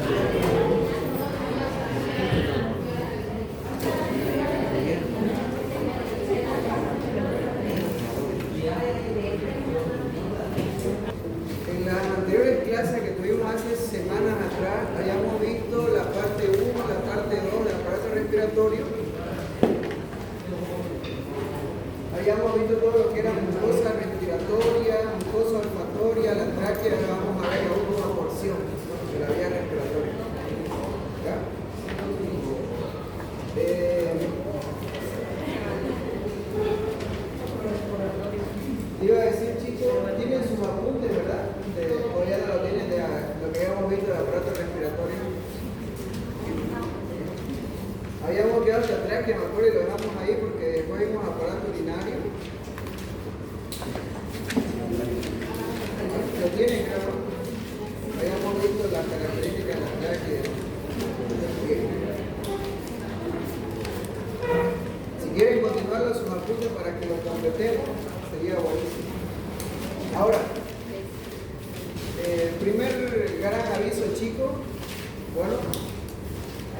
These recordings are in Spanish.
En las anteriores clases que tuvimos hace semanas atrás, hayamos visto la parte 1, la parte 2 del aparato respiratorio. Hayamos visto todo lo que era mucosa respiratoria, mucosa olfatoria, la tráquea. Vamos a ver la última porción de la vía respiratoria. ¿Ya? Iba a decir, chicos, tienen sus apuntes, ¿verdad? O ya no lo tienen de lo que habíamos visto del aparato respiratorio. Habíamos quedado hacia atrás, que me acuerdo y lo dejamos ahí porque después vimos aparato urinario. Lo tienen, claro. Habíamos visto las características de la tráquea. Si quieren continuar sus apuntes para que lo completemos, sería buenísimo. Ahora, primer gran aviso, chicos. Bueno,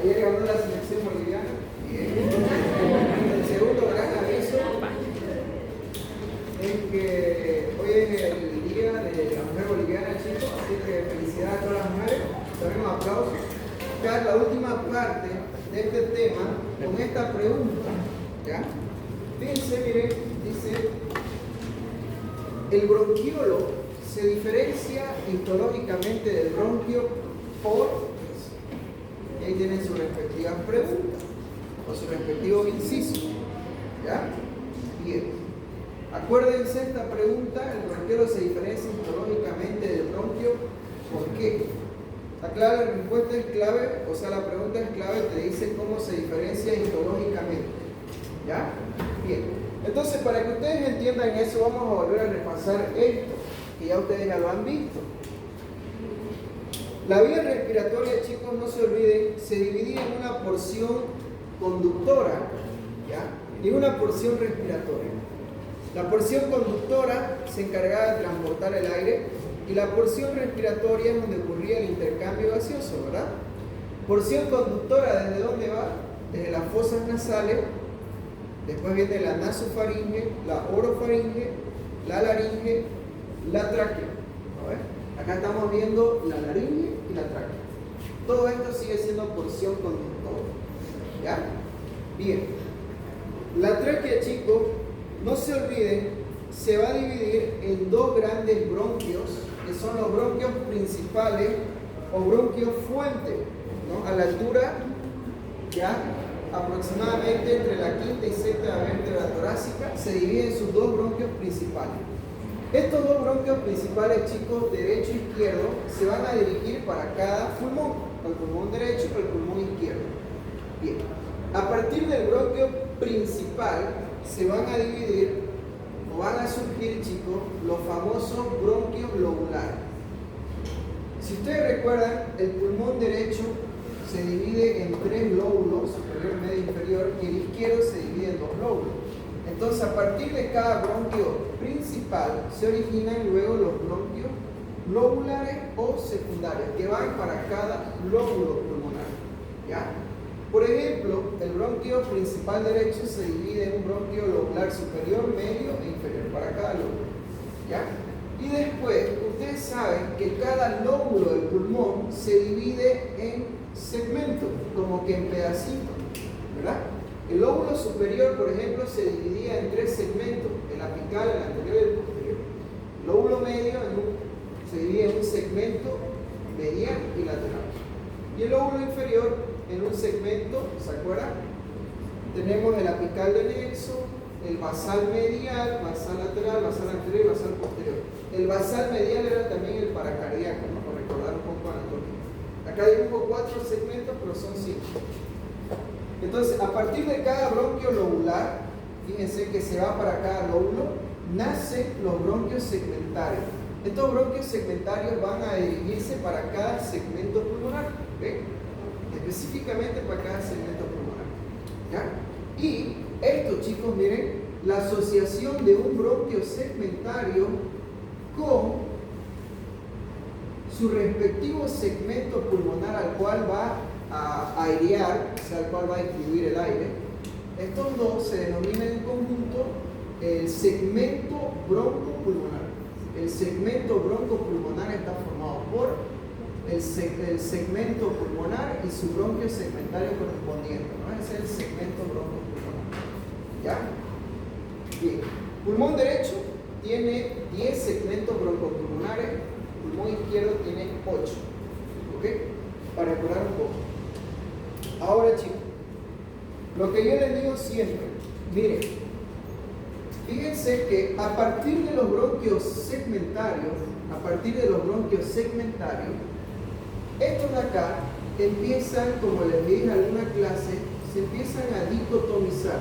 ayer ganó la selección boliviana. El segundo gran aviso es que hoy es el día de la mujer boliviana, chicos. Así que felicidades a todas las mujeres. Daremos aplausos. Esta es la última parte de este tema con esta pregunta. ¿Ya? Fíjense, miren, dice: el bronquiolo se diferencia histológicamente del bronquio por... Y ahí tienen sus respectivas preguntas o sus respectivos incisos. ¿Ya? Bien. Acuérdense esta pregunta: el bronquiolo se diferencia histológicamente del bronquio. ¿Por qué? Está clara, la respuesta es clave, o sea, la pregunta es clave, te dice cómo se diferencia histológicamente. ¿Ya? Bien. Entonces, para que ustedes entiendan eso, vamos a volver a repasar esto, que ya ustedes ya lo han visto. La vía respiratoria, chicos, no se olviden, se divide en una porción conductora, ¿ya? Y una porción respiratoria. La porción conductora se encargaba de transportar el aire y la porción respiratoria es donde ocurría el intercambio gaseoso, ¿verdad? Porción conductora, ¿desde dónde va? Desde las fosas nasales. Después viene la nasofaringe, la orofaringe, la laringe, la tráquea. A ver, acá estamos viendo la laringe y la tráquea. Todo esto sigue siendo porción conductora. ¿Ya? Bien. La tráquea, chicos, no se olviden, se va a dividir en dos grandes bronquios, que son los bronquios principales o bronquios fuentes, ¿no? A la altura, ¿ya?, aproximadamente entre la quinta y sexta vértebra torácica, se dividen sus dos bronquios principales. Estos dos bronquios principales, chicos, derecho e izquierdo, se van a dirigir para cada pulmón, el pulmón derecho y el pulmón izquierdo. Bien, a partir del bronquio principal se van a dividir o van a surgir, chicos, los famosos bronquios lobulares. Si ustedes recuerdan, el pulmón derecho se divide en tres lóbulos, superior, medio e inferior, y el izquierdo se divide en dos lóbulos. Entonces, a partir de cada bronquio principal se originan luego los bronquios lobulares o secundarios, que van para cada lóbulo pulmonar. ¿Ya? Por ejemplo, el bronquio principal derecho se divide en un bronquio lobular superior, medio e inferior, para cada lóbulo. ¿Ya? Y después, ustedes saben que cada lóbulo del pulmón se divide en segmentos, como que en pedacitos, ¿verdad? El lóbulo superior, por ejemplo, se dividía en tres segmentos: el apical, el anterior y el posterior. El lóbulo medio se divide en un segmento medial y lateral. Y el lóbulo inferior en un segmento, ¿se acuerdan? Tenemos el apical de nexo, el basal medial, basal lateral, basal anterior y basal posterior. El basal medial era también el paracardíaco, ¿no?, para recordar un poco anatomía. Acá dibujo 4 segmentos, pero son 5. Entonces, a partir de cada bronquio lobular, fíjense que se va para cada lóbulo, nacen los bronquios segmentarios. Estos bronquios segmentarios van a dirigirse para cada segmento pulmonar, ¿ven? Específicamente para cada segmento pulmonar. ¿Ya? Y esto, chicos, miren, la asociación de un bronquio segmentario con su respectivo segmento pulmonar al cual va a airear, o sea, al cual va a distribuir el aire. Estos dos se denominan en conjunto el segmento broncopulmonar. El segmento broncopulmonar está formado por el segmento pulmonar y su bronquio segmentario correspondiente, ¿no? Ese es el segmento broncopulmonar. ¿Ya? Bien. Pulmón derecho tiene 10 segmentos broncopulmonares, pulmón izquierdo tiene 8. ¿Ok? Para recordar un poco. Ahora, chicos, lo que yo les digo siempre, miren, fíjense que a partir de los bronquios segmentarios, estos de acá empiezan, como les dije en alguna clase, se empiezan a dicotomizar.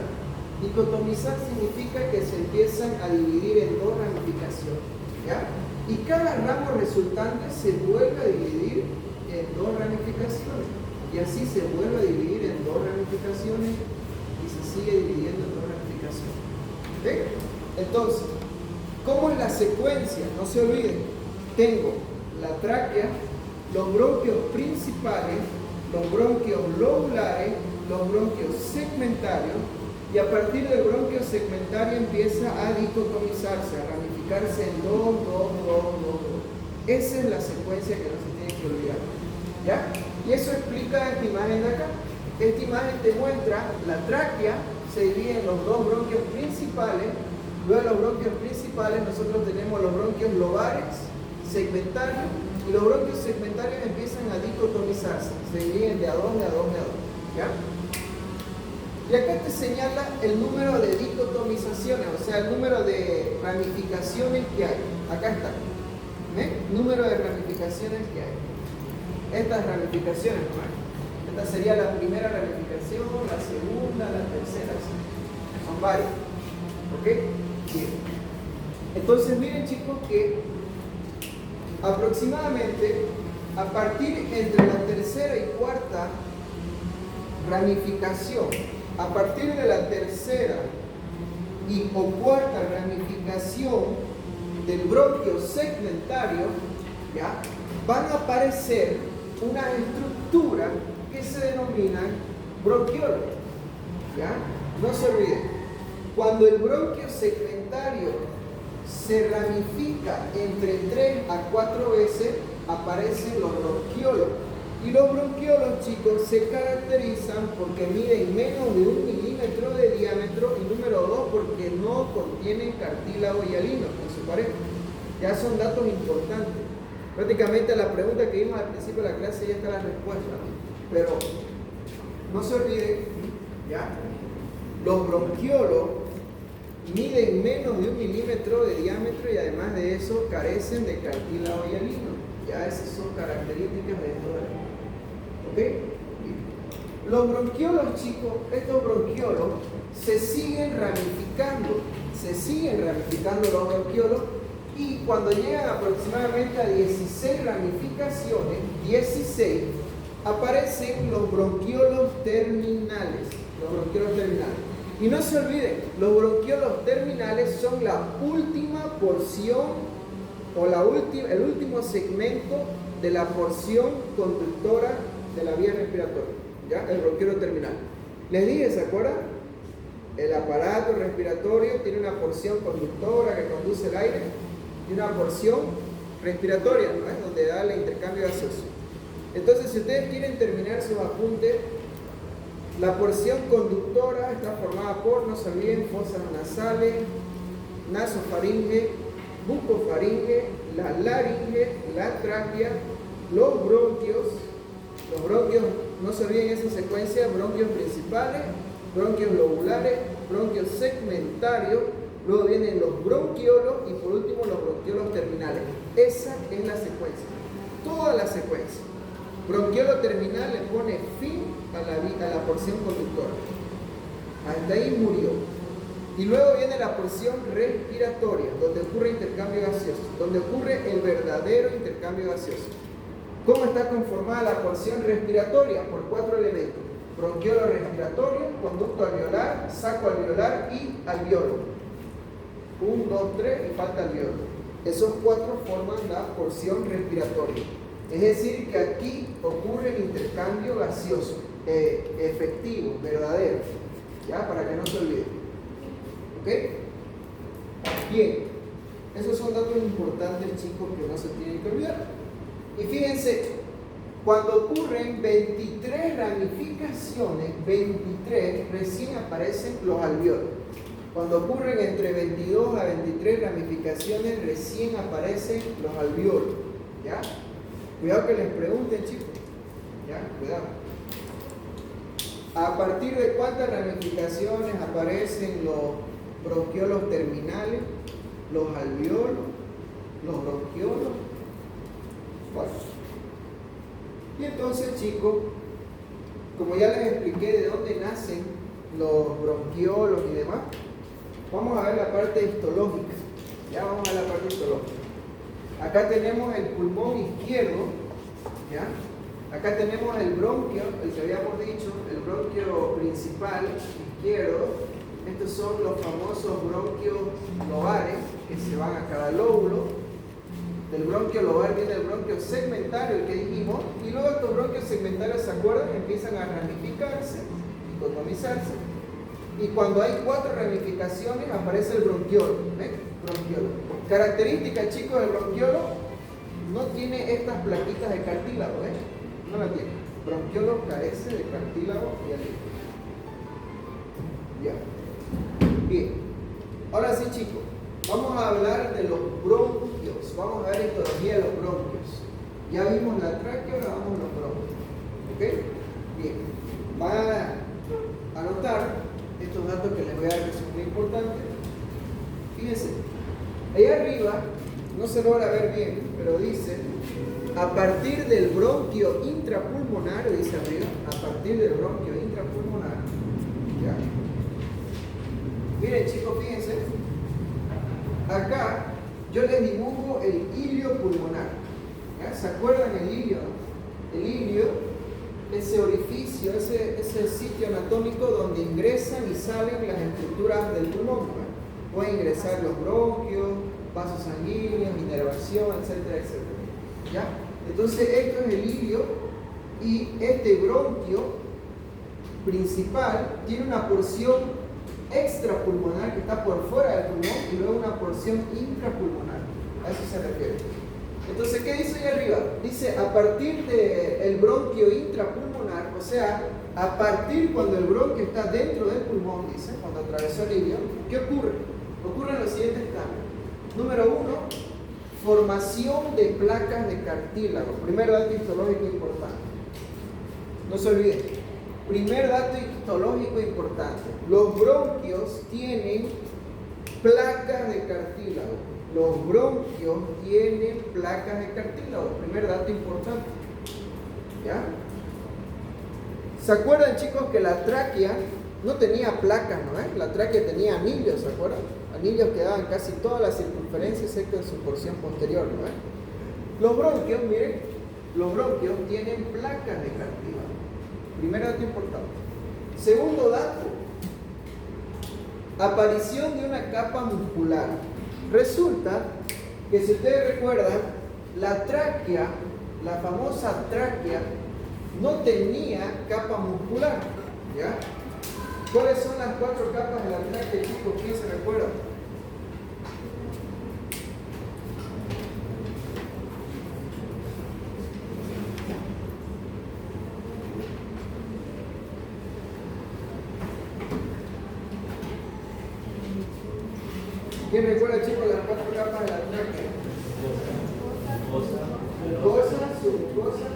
Dicotomizar significa que se empiezan a dividir en dos ramificaciones, ¿ya? Y cada ramo resultante se vuelve a dividir en dos ramificaciones. Y así se vuelve a dividir en dos ramificaciones y se sigue dividiendo en dos ramificaciones. ¿Ok? Entonces, ¿cómo es la secuencia? No se olviden. Tengo la tráquea, los bronquios principales, los bronquios lobulares, los bronquios segmentarios, y a partir del bronquio segmentario empieza a dicotomizarse, a ramificarse en dos. Esa es la secuencia que no se tiene que olvidar. ¿Ya? Y eso explica esta imagen de acá. Esta imagen te muestra la tráquea, se divide en los dos bronquios principales. Luego de los bronquios principales nosotros tenemos los bronquios lobares, segmentarios, y los bronquios segmentarios empiezan a dicotomizarse, se dividen de a dos. ¿Ya? Y acá te señala el número de dicotomizaciones, o sea, el número de ramificaciones que hay. Acá está. ¿Ven? Número de ramificaciones que hay. Estas ramificaciones, ¿no? Esta sería la primera ramificación, la segunda, la tercera. Son varias. ¿Ok? Bien. Entonces miren, chicos, que aproximadamente a partir entre la tercera y cuarta ramificación, a partir de la tercera o cuarta ramificación del bronquio segmentario, ¿ya? Van a aparecer unas estructuras que se denominan bronquiolos. ¿Ya? No se olviden, cuando el bronquio segmentario se ramifica entre 3 a 4 veces, aparecen los bronquiolos. Y los bronquiolos, chicos, se caracterizan porque miden menos de 1 milímetro de diámetro, y número 2, porque no contienen cartílago hialino en su pared. Ya son datos importantes. Prácticamente la pregunta que vimos al principio de la clase ya está la respuesta. Pero no se olviden, ¿ya? Los bronquiolos miden menos de 1 milímetro de diámetro y además de eso carecen de cartílago hialino. Ya esas son características de estos. ¿Ok? Los bronquiolos, chicos, estos bronquiolos se siguen ramificando los bronquiolos, y cuando llegan aproximadamente a 16 ramificaciones, 16, aparecen los bronquiolos terminales. Y no se olviden, los bronquiolos terminales son la última porción o el último segmento de la porción conductora de la vía respiratoria, ¿ya? El bronquiolo terminal. Les dije, ¿se acuerdan? El aparato respiratorio tiene una porción conductora que conduce el aire y una porción respiratoria, ¿no? Es donde da el intercambio gaseoso. Entonces, si ustedes quieren terminar sus apuntes, la porción conductora está formada por, no se olviden, fosas nasales, nasofaringe, bucofaringe, la laringe, la tráquea, los bronquios, no se olviden esa secuencia: bronquios principales, bronquios lobulares, bronquios segmentarios, luego vienen los bronquiolos y por último los bronquiolos terminales. Esa es la secuencia, toda la secuencia. Bronquiolo terminal le pone fin a la porción conductora. Hasta ahí murió. Y luego viene la porción respiratoria, donde ocurre intercambio gaseoso, donde ocurre el verdadero intercambio gaseoso. ¿Cómo está conformada la porción respiratoria? Por 4 elementos: bronquiolo respiratorio, conducto alveolar, saco alveolar y alveolo. 1, 2, 3 y falta alveolo. Esos cuatro forman la porción respiratoria. Es decir, que aquí ocurre el intercambio gaseoso, efectivo, verdadero. ¿Ya? Para que no se olvide. ¿Ok? Bien. Esos son datos importantes, chicos, que no se tienen que olvidar. Y fíjense, cuando ocurren 23 ramificaciones, 23, recién aparecen los alveolos. Cuando ocurren entre 22 a 23 ramificaciones, recién aparecen los alveolos. ¿Ya? Cuidado que les pregunten, chicos. ¿Ya? Cuidado. ¿A partir de cuántas ramificaciones aparecen los bronquiolos terminales, los alveolos, los bronquiolos? Bueno. Y entonces, chicos, como ya les expliqué de dónde nacen los bronquiolos y demás, vamos a ver la parte histológica. Ya vamos a ver la parte histológica. Acá tenemos el pulmón izquierdo, ¿ya? Acá tenemos el bronquio, el que habíamos dicho, el bronquio principal izquierdo. Estos son los famosos bronquios lobares que se van a cada lóbulo. Del bronquio lobar viene el bronquio segmentario, el que dijimos, y luego estos bronquios segmentarios, ¿se acuerdan? Empiezan a ramificarse, dicotomizarse. Y cuando hay 4 ramificaciones aparece el bronquiolo. ¿Ven? Bronquiolo. Característica, chicos, del bronquiolo, no tiene estas plaquitas de cartílago, no la tiene. Bronquiolo carece de cartílago y alívio. Ya. Bien. Ahora sí, chicos, vamos a hablar de los bronquios. Vamos a ver histología de los bronquios. Ya vimos la tráquea, ahora vamos a los bronquios. ¿Ok? Bien. Van a anotar estos datos que les voy a dar, que son muy importantes. Fíjense, ahí arriba no se logra ver bien, pero dice: a partir del bronquio intrapulmonar, dice arriba, a partir del bronquio intrapulmonar. ¿Ya? Miren, chicos, fíjense, acá yo les dibujo el hilio pulmonar. ¿Ya? ¿Se acuerdan el hilio? El hilio, ese orificio, ese sitio anatómico donde ingresan y salen las estructuras del pulmón. ¿No? Pueden ingresar los bronquios, vasos sanguíneos, inervación, etcétera, etcétera. ¿Ya? Entonces esto es el hilio, y este bronquio principal tiene una porción extrapulmonar que está por fuera del pulmón y luego una porción intrapulmonar. A eso se refiere. Entonces, ¿qué dice ahí arriba? Dice, a partir del bronquio intrapulmonar, o sea, a partir cuando el bronquio está dentro del pulmón, dice, cuando atravesó el hilio, ¿qué ocurre? Ocurren los siguientes cambios. Número 1, formación de placas de cartílago. Primer dato histológico importante. No se olviden. Primer dato histológico importante. Los bronquios tienen placas de cartílago. Los bronquios tienen placas de cartílago. Primer dato importante. ¿Ya? ¿Se acuerdan, chicos, que la tráquea no tenía placas, ¿no? La tráquea tenía anillos, ¿se acuerdan? Anillos que daban casi toda la circunferencia excepto en su porción posterior, ¿no? Los bronquios, miren, los bronquios tienen placas de cartílago. Primer dato importante. Segundo dato, aparición de una capa muscular. Resulta que, si ustedes recuerdan, la tráquea, la famosa tráquea, no tenía capa muscular. ¿Ya? ¿Cuáles son las 4 capas de la tráquea, chicos? ¿Quién se recuerda? ¿Quién recuerda, chicos, las 4 capas de la tráquea? Mucosa, submucosa.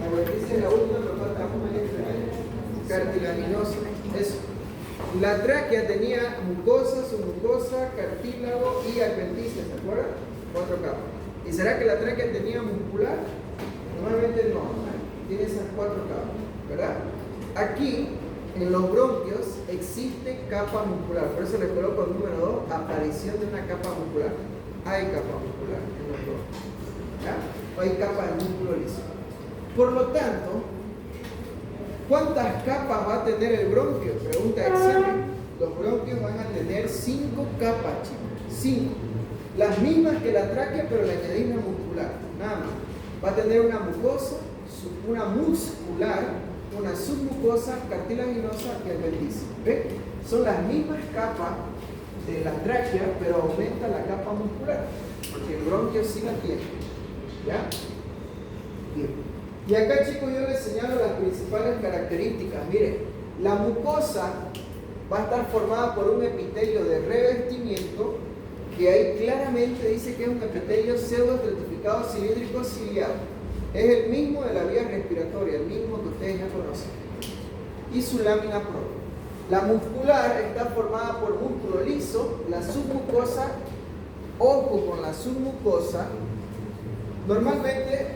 A ver, dice la última, me falta una extra. Cartilaginosa. Eso. La tráquea tenía mucosa, submucosa, cartílago y adventicia, ¿se acuerdan? 4 capas. ¿Y será que la tráquea tenía muscular? Normalmente no. Tiene esas 4 capas, ¿verdad? Aquí, en los bronquios, existe capa muscular. Por eso les coloco el número 2, aparición de una capa muscular. Hay capa muscular en los bronquios. ¿Ya? O hay capa de músculo liso. Por lo tanto, ¿cuántas capas va a tener el bronquio? Pregunta examen. los bronquios van a tener 5 capas, chicos. 5. Las mismas que la tráquea, pero le añadimos una muscular. Nada más. Va a tener una mucosa, una muscular, una submucosa, cartilaginosa y adventicia. ¿Ven? Son las mismas capas de la tráquea, pero aumenta la capa muscular, porque el bronquio sí la tiene. ¿Ya? Bien. Y acá, chicos, yo les señalo las principales características. Miren, la mucosa va a estar formada por un epitelio de revestimiento, que ahí claramente dice que es un epitelio pseudoestratificado cilíndrico ciliado. Es el mismo de la vía respiratoria, el mismo que ustedes ya conocen. Y su lámina propia. La muscular está formada por músculo liso, la submucosa, ojo con la submucosa. Normalmente,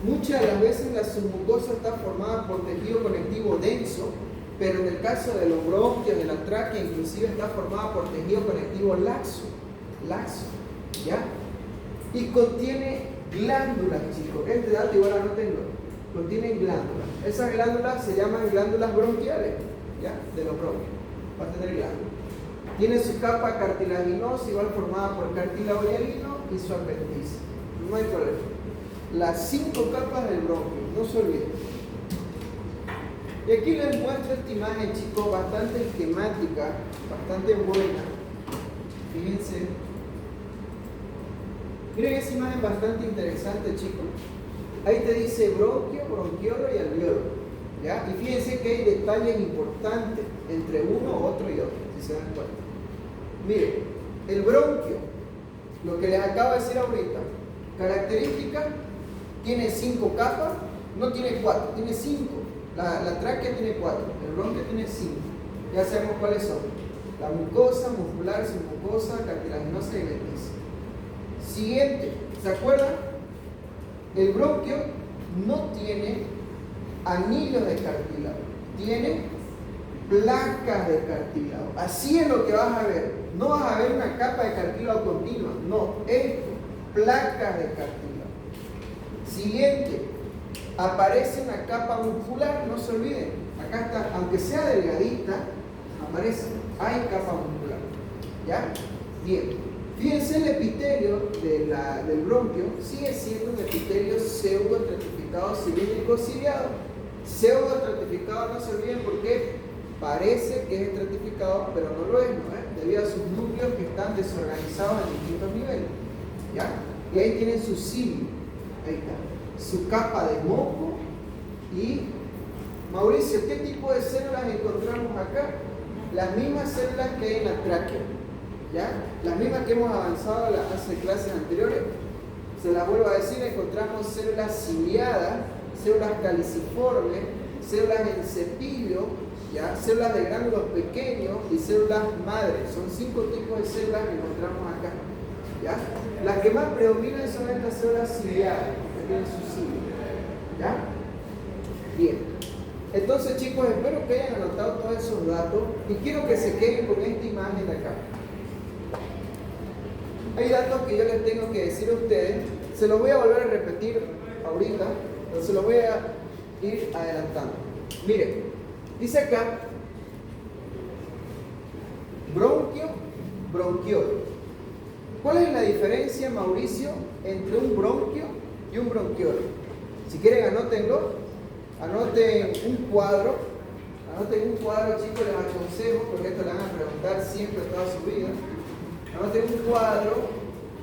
muchas de las veces la submucosa está formada por tejido conectivo denso, pero en el caso de los bronquios, de la tráquea, inclusive está formada por tejido conectivo laxo, ¿ya? Y contiene glándulas, chicos. Este dato igual anótenlo. Contienen glándulas. Esas glándulas se llaman glándulas bronquiales, ¿ya? De los bronquios. Va a tener glándulas. Tiene su capa cartilaginosa, igual formada por cartílago hialino y su adventicia. No hay problema. Las 5 capas del bronquio, no se olviden. Y aquí les muestro esta imagen, chicos, bastante esquemática, bastante buena. Fíjense. Miren esa imagen bastante interesante, chicos. Ahí te dice bronquio, bronquiolo y alveolo, ¿ya? Y fíjense que hay detalles importantes entre uno, otro y otro, si se dan cuenta. Miren, el bronquio, lo que les acabo de decir ahorita, característica, tiene 5 capas, no tiene 4, tiene 5. La tráquea tiene 4, el bronquio tiene 5. Ya sabemos cuáles son. La mucosa, muscular, submucosa, cartilaginosa y adventicia. Siguiente, ¿se acuerdan? El bronquio no tiene anillos de cartílago, tiene placas de cartílago. Así es lo que vas a ver. No vas a ver una capa de cartílago continua, no, esto, placas de cartílago. Siguiente, aparece una capa muscular, no se olviden. Acá está, aunque sea delgadita, aparece, hay capa muscular. ¿Ya? Bien. Fíjense, el epitelio del bronquio sigue siendo un epitelio pseudoestratificado cilíndrico ciliado. Pseudoestratificado, no se olviden, porque parece que es estratificado, pero no lo es, ¿no? Debido a sus núcleos que están desorganizados en distintos niveles. ¿Ya? Y ahí tienen su cilio, ahí está, su capa de moco. Y Mauricio, ¿qué tipo de células encontramos acá? Las mismas células que hay en la tráquea, ¿ya? Las mismas que hemos avanzado hace clases anteriores. Se las vuelvo a decir, encontramos células ciliadas, células caliciformes, células en cepillo, ¿ya? Células de gránulos pequeños y células madres. Son 5 tipos de células que encontramos acá, ¿ya? Las que más predominan son estas células ciliadas, que tienen su cilio, ¿ya? Bien. Entonces, chicos, espero que hayan anotado todos esos datos y quiero que se queden con esta imagen de acá. Hay datos que yo les tengo que decir a ustedes, se los voy a volver a repetir ahorita, pero se los voy a ir adelantando. Miren, dice acá, bronquio, bronquiolo. ¿Cuál es la diferencia, Mauricio, entre un bronquio y un bronquiolo? Si quieren, anótenlo. Anoten un cuadro, chicos, les aconsejo, porque esto le van a preguntar siempre toda su vida. Anoten un cuadro,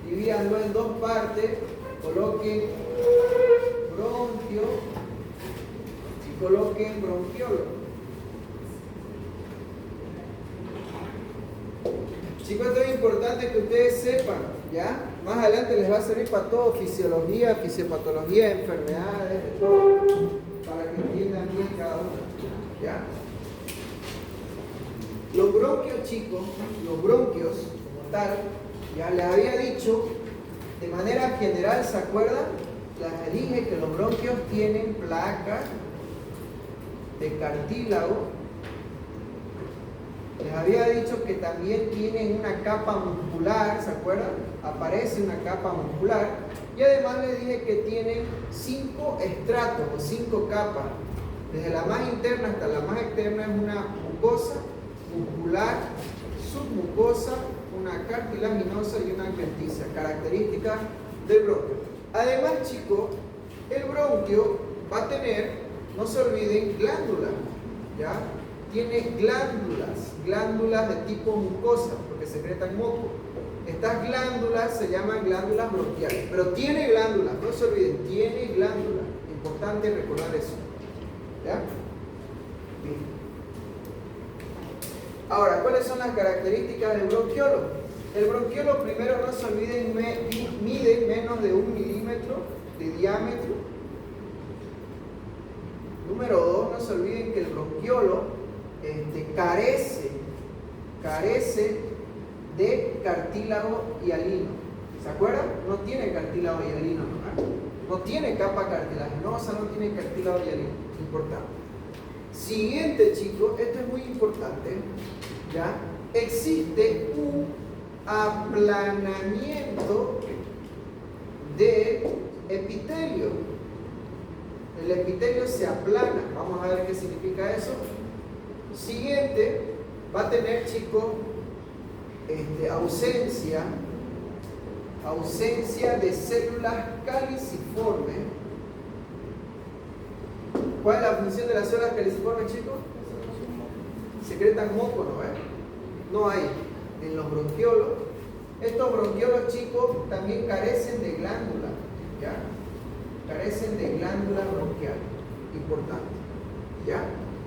divídanlo en 2 partes, coloquen bronquio y coloquen bronquiolo. Chicos, esto es importante que ustedes sepan, ¿ya? Más adelante les va a servir para todo, fisiología, fisiopatología, enfermedades, de todo, para que entiendan bien cada uno, ¿ya? Los bronquios, chicos, los bronquios como tal, ya les había dicho de manera general, ¿se acuerdan? Les dije que los bronquios tienen placas de cartílago. Les había dicho que también tienen una capa muscular, ¿se acuerdan? Aparece una capa muscular. Y además les dije que tienen 5 estratos o 5 capas. Desde la más interna hasta la más externa es una mucosa, pustular, submucosa, una cartilaginosa y una adventicia, características del bronquio. Además, chicos, el bronquio va a tener, no se olviden, glándulas, ¿ya? Tiene glándulas de tipo mucosa, porque secretan moco. Estas glándulas se llaman glándulas bronquiales, pero tiene glándulas, no se olviden, tiene glándulas. Importante recordar eso, ¿ya? Bien. Ahora, ¿cuáles son las características del bronquiolo? El bronquiolo, primero, no se olviden, mide menos de 1 milímetro de diámetro. Número 2, no se olviden que el bronquiolo carece de cartílago hialino. ¿Se acuerdan? No tiene cartílago hialino, ¿no? No tiene capa cartilaginosa, no tiene cartílago hialino. Importante. Siguiente, chicos, esto es muy importante, ¿ya? Existe un aplanamiento del epitelio. El epitelio se aplana. Vamos a ver qué significa eso. Siguiente, va a tener, chicos, ausencia de células caliciformes. ¿Cuál es la función de las células caliciformes, chicos? Secretan moco, ¿no? No hay en los bronquiolos. Estos bronquiolos, chicos, también carecen de glándula, ¿ya? Carecen de glándula bronquial. Importante, ¿ya?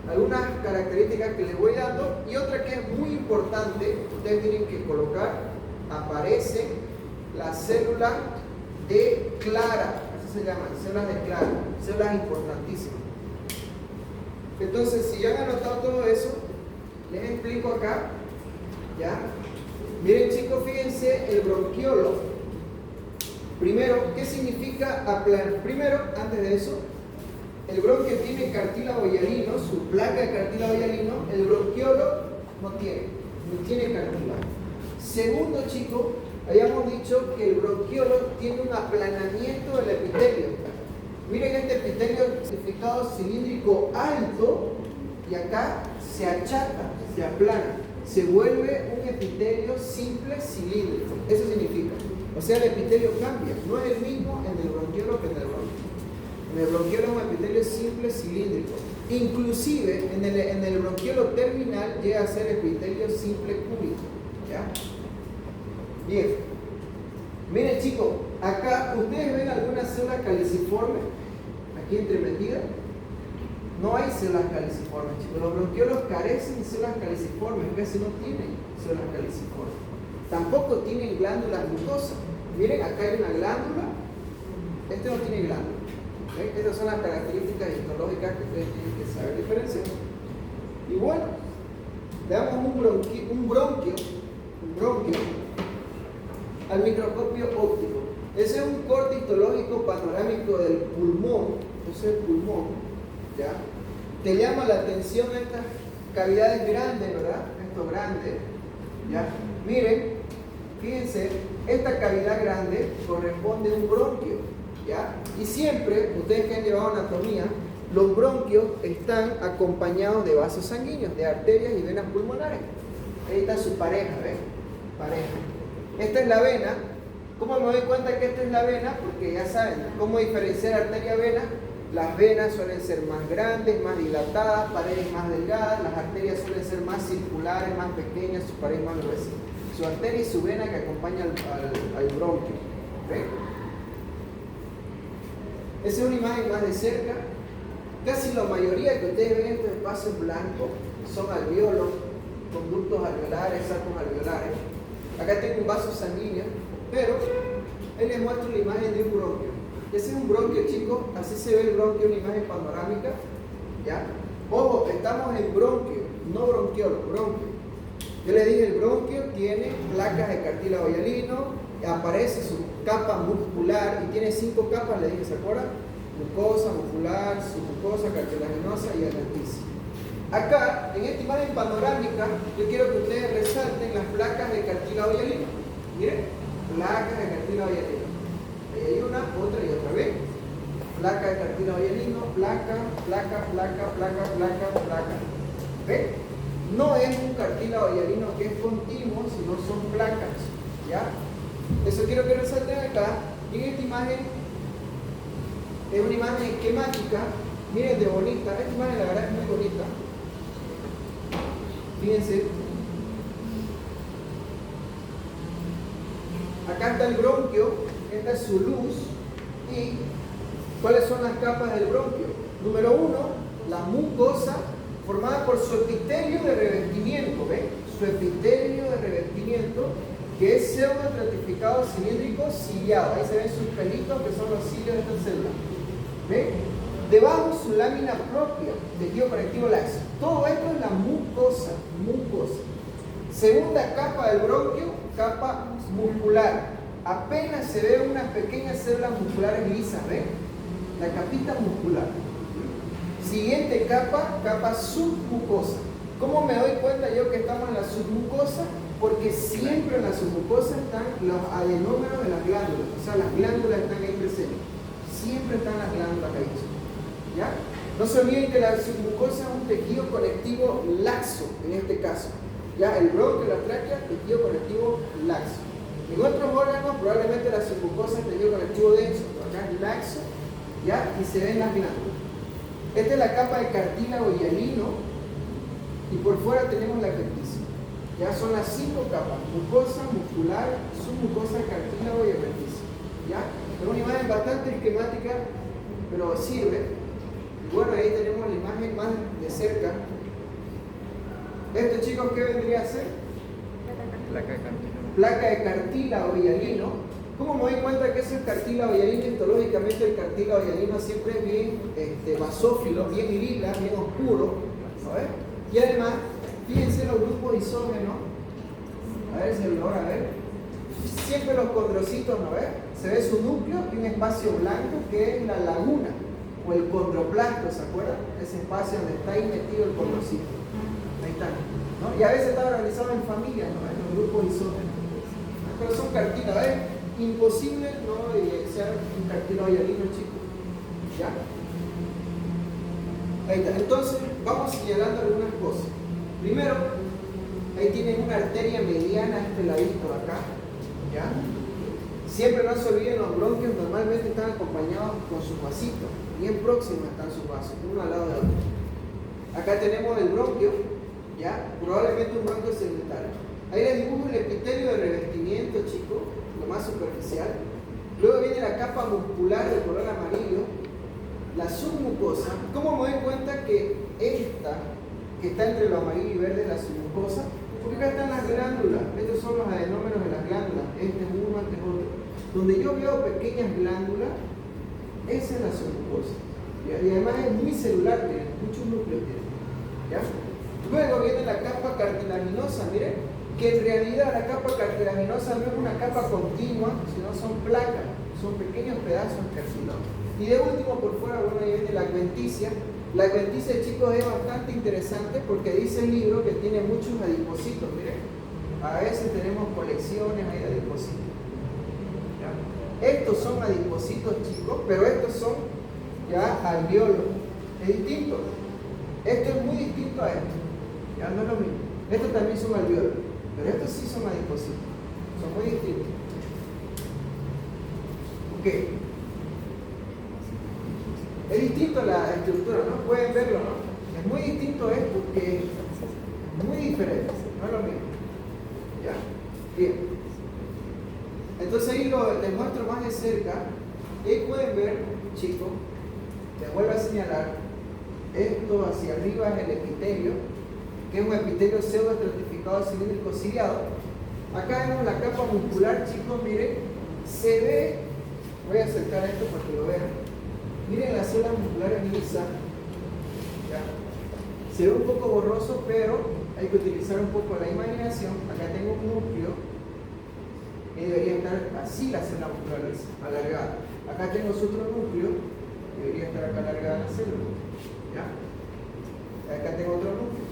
Algunas características que les voy dando y otra que es muy importante, ustedes tienen que colocar, aparecen las células de Clara, así se llaman, células de Clara, células importantísimas. Entonces, si ya han anotado todo eso, les explico acá, ¿ya? Miren, chicos, fíjense el bronquiolo. Primero, ¿qué significa aplanar? Primero, antes de eso, el bronquio tiene cartílago hialino, su placa de cartílago hialino. El bronquiolo no tiene cartílago. Segundo, chicos, habíamos dicho que el bronquiolo tiene un aplanamiento del epitelio. Miren este epitelio certificado cilíndrico alto y acá se achata, se aplana, se vuelve un epitelio simple cilíndrico. Eso significa. O sea, el epitelio cambia, no es el mismo en el bronquiolo que en el bronquio. En el bronquiolo es un epitelio simple cilíndrico. Inclusive en el bronquiolo terminal llega a ser epitelio simple cúbico. ¿Ya? Bien. Miren, chicos, acá ustedes ven alguna célula caliciforme aquí entremetida. No hay células caliciformes, chicos. Los bronquiolos carecen de células caliciformes, casi no tienen células caliciformes. Tampoco tienen glándulas mucosas. Miren, acá hay una glándula, este no tiene glándula. ¿Ven? Estas son las características histológicas que ustedes tienen que saber diferenciar. Y bueno, veamos un bronquio al microscopio óptico. Ese es un corte histológico panorámico del pulmón. Ese es el pulmón, ¿ya? Te llama la atención estas cavidades grandes, ¿verdad? Esto grande, ¿ya? Miren, fíjense, esta cavidad grande corresponde a un bronquio, ¿ya? Y siempre, ustedes que han llevado anatomía, los bronquios están acompañados de vasos sanguíneos, de arterias y venas pulmonares. Ahí está su pareja, ¿ven? Pareja. Esta es la vena. ¿Cómo me doy cuenta que esta es la vena? Porque ya saben, ¿cómo diferenciar arteria-vena? Las venas suelen ser más grandes, más dilatadas, paredes más delgadas, las arterias suelen ser más circulares, más pequeñas, sus paredes más gruesas. Su arteria y su vena que acompaña al bronquio. ¿Ven? Esa es una imagen más de cerca. Casi la mayoría que ustedes ven en estos espacios blancos son alveolos, conductos alveolares, sacos alveolares. Acá tengo un vaso sanguíneo, pero ahí les muestro la imagen de un bronquio. Ese es un bronquio, chicos, así se ve el bronquio, una imagen panorámica, ¿ya? Ojo, estamos en bronquio, no bronquiolo, bronquio. Yo les dije, el bronquio tiene placas de cartílago hialino, aparece su capa muscular y tiene 5 capas, les dije, ¿se acuerdan? Mucosa, muscular, submucosa, cartilaginosa y adventicia. Acá, en esta imagen panorámica, yo quiero que ustedes resalten las placas de cartílago hialino. Miren, placas de cartílago hialino. Ahí hay una, otra y otra vez. Placa de cartílago hialino, placa. ¿Ven? no es un cartílago hialino que es continuo, sino son placas, ¿ya? Eso quiero que resalten acá. Y en esta imagen es una imagen esquemática. Miren de bonita, esta imagen la verdad es muy bonita. Fíjense. Acá está el bronquio, esta es su luz. ¿Y cuáles son las capas del bronquio? Número 1, la mucosa formada por su epitelio de revestimiento, ¿ven? Su epitelio de revestimiento, que es pseudoestratificado cilíndrico ciliado. Ahí se ven sus pelitos que son los cilios de esta célula. ¿Ven? Debajo su lámina propia, tejido conectivo laxo. Todo esto es la mucosa, mucosa. Segunda capa del bronquio, capa muscular. Apenas se ve unas pequeñas células musculares lisas, ¿ven? La capita muscular. Siguiente capa, capa submucosa. ¿Cómo me doy cuenta yo que estamos en la submucosa? Porque siempre en la submucosa están los adenómeros de las glándulas. O sea, las glándulas están ahí presentes. Siempre están las glándulas ahí. ¿Ya? No se olviden que la submucosa es un tejido conectivo laxo, en este caso. ¿Ya? El bronquio, la tráquea, tejido conectivo laxo. En otros órganos probablemente la submucosa es tejido conectivo denso, pero acá es laxo, ¿ya? Y se ven las glándulas. Esta es la capa de cartílago hialino y por fuera tenemos la adventicia. Ya son las 5 capas: mucosa, muscular, submucosa, cartílago y adventicia. ¿Ya? Es una imagen bastante esquemática, pero sirve. Y bueno, ahí tenemos la imagen más de cerca. Esto, chicos, ¿qué vendría a ser? Placa de cartílago. Placa de cartílago hialino. ¿Cómo me doy cuenta que eso es cartílago hialino? Histológicamente el cartílago hialino siempre es bien basófilo, bien lila, bien oscuro, ¿sabes? Y además, fíjense los grupos isógenos. A ver si lo logra ver. Siempre los condrocitos, ¿no ves? Se ve su núcleo y un espacio blanco que es la laguna o el condroplasto, ¿se acuerdan? Ese espacio donde está ahí metido el condrocito. Ahí está, ¿no? Y a veces está organizado en familias, ¿no? En los grupos isógenos. Pero son cartílagos, ¿ves? Imposible no ser un cartílago hialino, chicos. ¿Ya? Ahí está. Entonces, vamos señalando algunas cosas. Primero, ahí tienen una arteria mediana a este ladito acá. ¿Ya? Siempre no se olviden, los bronquios normalmente están acompañados con sus vasitos. Bien próximos están sus vasos, uno al lado de otro. Acá tenemos el bronquio, ¿ya? Probablemente un bronquio segmentario. Ahí les dibujo el epitelio de revestimiento, chicos, lo más superficial. Luego viene la capa muscular de color amarillo, la submucosa. ¿Cómo me doy cuenta que esta, que está entre lo amarillo y verde, es la submucosa? Porque acá están las glándulas. Estos son los adenómeros de las glándulas. Este es uno, este es otro. Donde yo veo pequeñas glándulas, esa es la submucosa. Y además es muy celular, miren, muchos núcleos tiene. ¿Ya? Luego viene la capa cartilaginosa, miren, que en realidad la capa cartilaginosa no es una capa continua, sino son placas, son pequeños pedazos cartilaginosos. Y de último, por fuera, bueno, ahí viene la adventicia. La adventicia, chicos, es bastante interesante porque dice el libro que tiene muchos adipocitos, miren. A veces tenemos colecciones ahí de adipocitos. ¿Ya? Estos son adipocitos, chicos, pero estos son ya alveolos. Es distinto. Esto es muy distinto a esto. Ya no es lo mismo. Estos también son alveolos. Pero estos sí son adipocitos, son muy distintos. Ok. Es distinto la estructura, ¿no? Pueden verlo, ¿no? Es muy distinto esto que es muy diferente, no es lo mismo. ¿Ya? Bien. Entonces ahí les muestro más de cerca. Y ahí pueden ver, chicos, les vuelvo a señalar, esto hacia arriba es el epitelio, que es un epitelio pseudoestratificado cilíndrico ciliado. Acá vemos la capa muscular, chicos, miren, se ve, voy a acercar esto para que lo vean. Miren las células musculares lisas. ¿Ya? Se ve un poco borroso, pero hay que utilizar un poco la imaginación. Acá tengo un núcleo que debería estar así, la célula muscular lisa, alargada. Acá tengo otro núcleo, debería estar acá alargada la célula. ¿Ya? Acá tengo otro núcleo.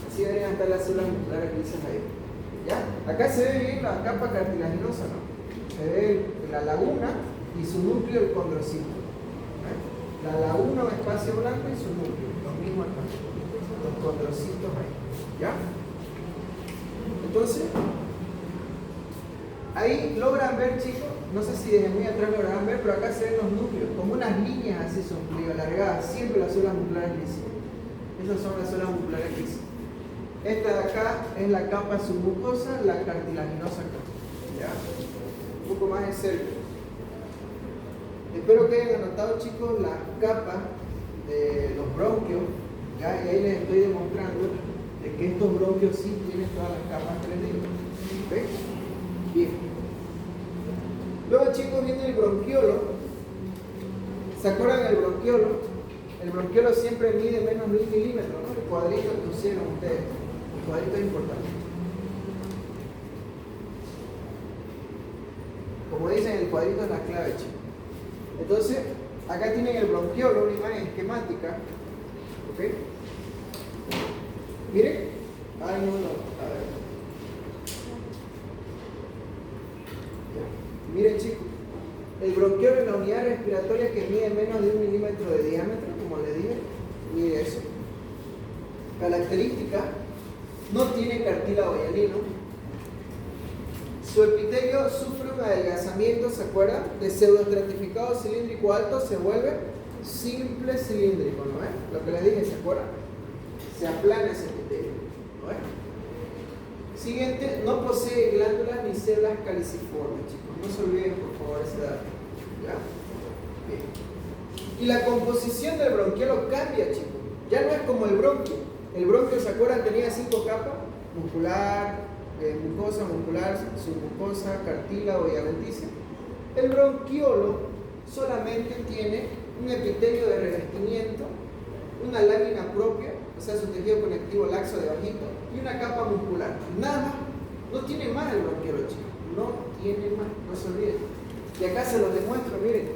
Así deberían estar las células musculares lisas ahí. ¿Ya? Acá se ve bien la capa cartilaginosa, ¿no? Se ve la laguna y su núcleo, el condrocito. La laguna, un espacio blanco, y su núcleo, lo mismo acá. los condrocitos ahí, ¿ya? Entonces, ahí logran ver, chicos, no sé si desde muy atrás logran ver, pero acá se ven los núcleos, como unas líneas así son medio alargadas, siempre las células musculares lisas. Esas son las células musculares lisas. Esta de acá es la capa submucosa, la cartilaginosa acá, ¿ya? Un poco más de cerca. Espero que hayan anotado, chicos, la capa de los bronquios, ¿ya? Y ahí les estoy demostrando de que estos bronquios sí tienen todas las capas que les digo. ¿Ven? Bien. Luego, chicos, viene el bronquiolo. ¿Se acuerdan del bronquiolo? El bronquiolo siempre mide menos de 1 milímetro, ¿no? El cuadrito que pusieron ustedes. El cuadrito es importante. Como dicen, el cuadrito es la clave, chicos. Entonces, acá tienen el bronquiolo, una imagen esquemática. ¿Ok? Miren. Ay, no. A ver. Ya. Miren, chicos. El bronquiolo es la unidad respiratoria que mide menos de 1 milímetro de diámetro, como les dije. Mide eso. Característica: no tiene cartílago hialino. Su epitelio sufre un adelgazamiento, ¿se acuerdan? De pseudoestratificado cilíndrico alto se vuelve simple cilíndrico, ¿no es? Lo que les dije, ¿se acuerdan? Se aplana ese epitelio, ¿no es? Siguiente, no posee glándulas ni células caliciformes, chicos. No se olviden, por favor, ese dato. ¿Ya? Bien. Y la composición del bronquiolo cambia, chicos. Ya no es como el bronquio. El bronquio, ¿se acuerdan? Tenía 5 capas: muscular, mucosa, muscular, submucosa, cartílago y adventicia. El bronquiolo solamente tiene un epitelio de revestimiento, una lámina propia, o sea, su tejido conectivo laxo debajito, y una capa muscular. Nada más. No tiene más el bronquiolo, chicos. No tiene más, no se olviden. Y acá se los demuestro, miren.